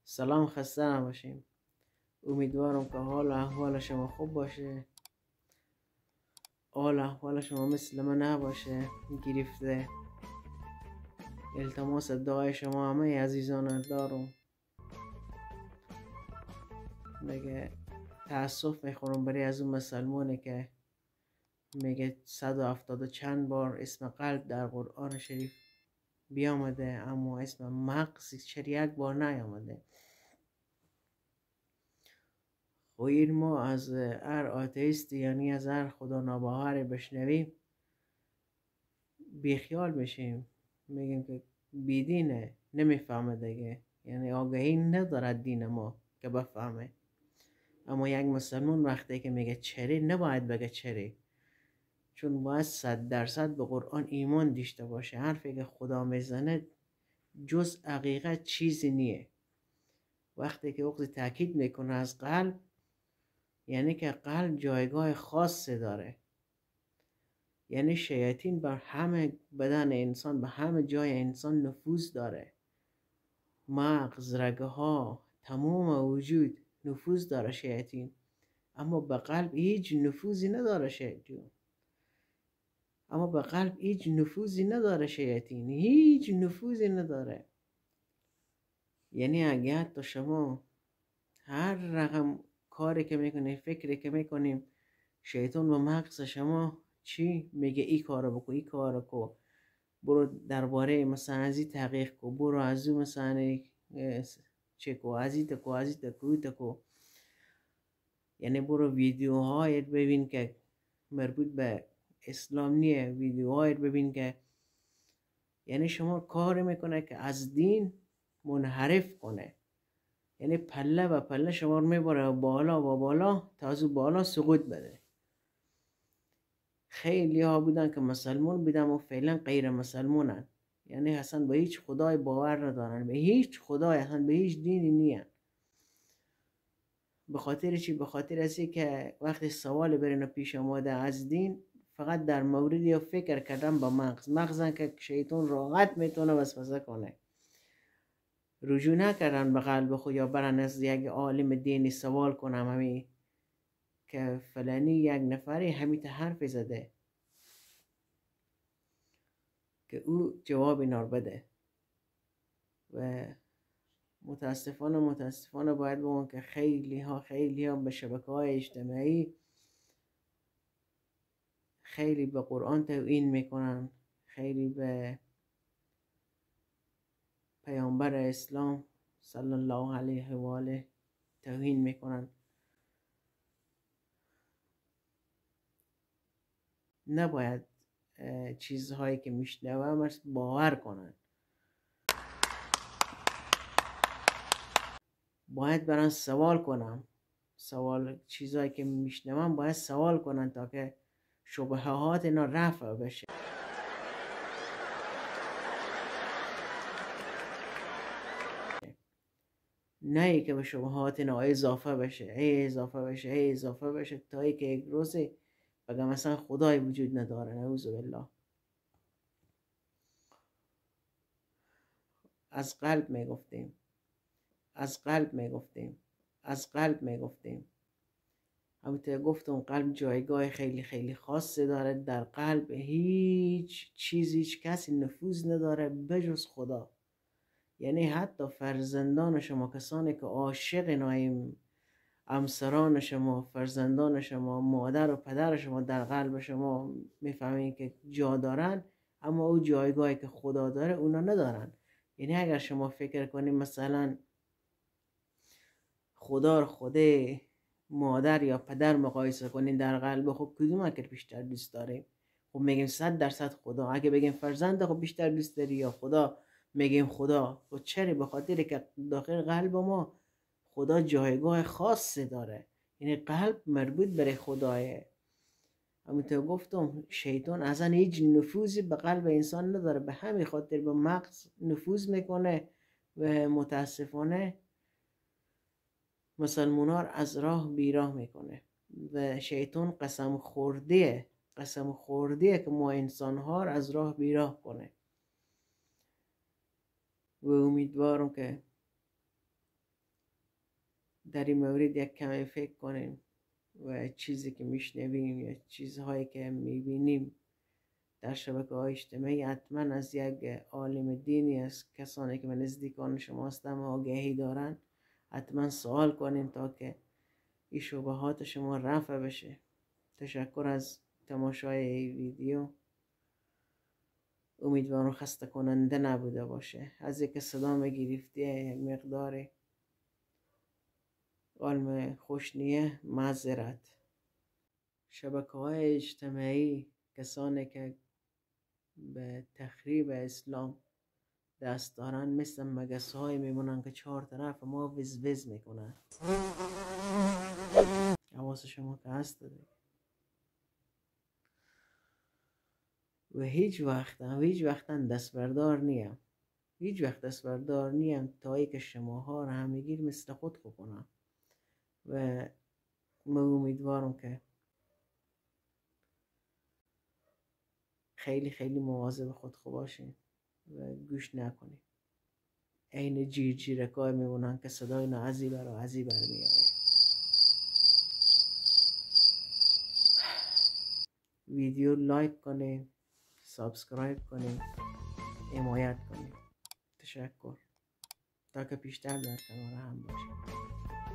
سلام، خسته نباشین. امیدوارم که حال و احوال شما خوب باشه. حال و احوال شما مثل من نباشه گرفته. التماس دعای شما همه عزیزان دارم. میگه تاسف میخورم برای از اون مسلمانه که میگه 170 و چند بار اسم قلب در قرآن شریف بیامده اما اسم مغز چرا یک بار نیامده. و این ما از هر آتیست، یعنی از هر خدا ناباور بشنویم بیخیال بشیم. میگیم که بیدینه، نمیفهمه دیگه، یعنی آگاهی ندارد دین ما که بفهمه. اما یک مسلمان وقتی که میگه چری نباید بگه چری، چون باید 100% به قرآن ایمان داشته باشه. حرفی که خدا میزنه جز حقیقت چیزی نیه. وقتی که وقتی تاکید میکنه از قلب، یعنی که قلب جایگاه خاصی داره. یعنی شیاطین بر همه بدن انسان، به همه جای انسان نفوذ داره. مغز، رگه ها، تمام وجود نفوذ داره شیاطین. اما به قلب هیچ نفوذی نداره شیاطین. اما به قلب هیچ نفوذی نداره شیاطین، هیچ نفوذی نداره. یعنی اگر تو شما هر رقم کاری که میکنی، فکری که میکنیم، شیطان و مغز شما چی میگه؟ ای کارو بکن، ای کارو کو، برو درباره مثلا ازی تحقیق کو، برو از اون مثلا چه کو، ازی تکو، ازی تکو تکو. یعنی برو ویدیوهای ببین که مربوط به اسلام نیه، ویدیوهای ببین که یعنی شما کار میکنه که از دین منحرف کنه. یعنی پله و پله شما رو میبره بالا و بالا تا از بالا سقوط بده. خیلی ها بودن که مسلمون بودن و فعلا غیر مسلمونن، یعنی اصلا به هیچ خدای باور ندارن، به هیچ خدای، اصلا به هیچ دینی نیان. به خاطر چی؟ به خاطر ازی که وقتی سوال برین پیش آماده از دین، فقط در مورد یا فکر کردن با مغزن که شیطان راحت میتونه وسوسه کنه. رجوع نکردن به قلب خود یا برن از یک عالم دینی سوال کنم همی که فلانی یک نفری همیت حرف زده که او جواب اینا رو بده. و متاسفانه باید بگم که خیلی ها به شبکه‌های اجتماعی خیلی به قرآن توهین میکنن، خیلی به پیامبر اسلام صلی الله علیه و آله توهین میکنن. نباید چیزهایی که میشنوم باور کنن، باید برن سوال کنم. چیزهایی که میشنوم باید سوال کنن تا که شبهات اینا رفع بشه. نه ای که به شبهات اینا اضافه بشه تا ای که یک روزی بگم مثلا خدای وجود نداره، نعوذ بالله. از قلب میگفتیم. همونطور گفتم قلب جایگاه خیلی خاصی داره. در قلب هیچ چیزی، هیچ کسی نفوذ نداره بجز خدا. یعنی حتی فرزندان شما، کسانی که عاشق نایم، همسران شما، فرزندان شما، مادر و پدر شما در قلب شما میفهمین که جا دارن، اما او جایگاهی که خدا داره اونا ندارن. یعنی اگر شما فکر کنیم مثلا خدا رو خود مادر یا پدر مقایسه کنین در قلب، خب کدوم که بیشتر دوست داریم؟ خب میگیم 100% خدا. اگه بگیم فرزند، خب بیشتر دوست داری یا خدا؟ میگیم خدا. خب چرا؟ به خاطر که داخل قلب ما خدا جایگاه خاصی داره. یعنی قلب مربوط برای خدایه. همونطور گفتم شیطان اصلا هیچ نفوذی به قلب انسان نداره، به همین خاطر به مغز نفوذ میکنه و متاسفانه مسلمونا رو از راه بیراه میکنه. و شیطان قسم خورده که ما انسان ها رو از راه بیراه کنه. و امیدوارم که در این مورد یک کمی فکر کنیم و چیزی که میشنویم یا چیزهایی که میبینیم در شبکه‌های اجتماعی حتما از یک عالم دینی، از کسانی که به نزدیکان شما هستند آگهی دارن، حتما سوال کنین تا که این شبهات شما رفع بشه. تشکر از تماشای این ویدیو. امیدوارم خسته کننده نبوده باشه. از یک صدا گرفته یک مقدار علم خوشنیه معذرت. شبکه‌های اجتماعی کسانی که به تخریب اسلام دست دارن مثل مگس های میمونن که چهار طرف ما وز وز میکنن. حواس شما که هست داره. و هیچ وقت دستبردار نیم. هیچ وقت دستبردار نیم تا ای که شماها را همگیر مثل خود کنم. و من امیدوارم که خیلی خیلی مواظب خود باشین و گوش نکنین. عین جیرجیرکای میمونن که صدای نعزی برا عزی برمی آید. ویدیو لایک کنین، سابسکرایب کنین، حمایت کنین. تشکر. تا که پیشتر در کنار هم باشین.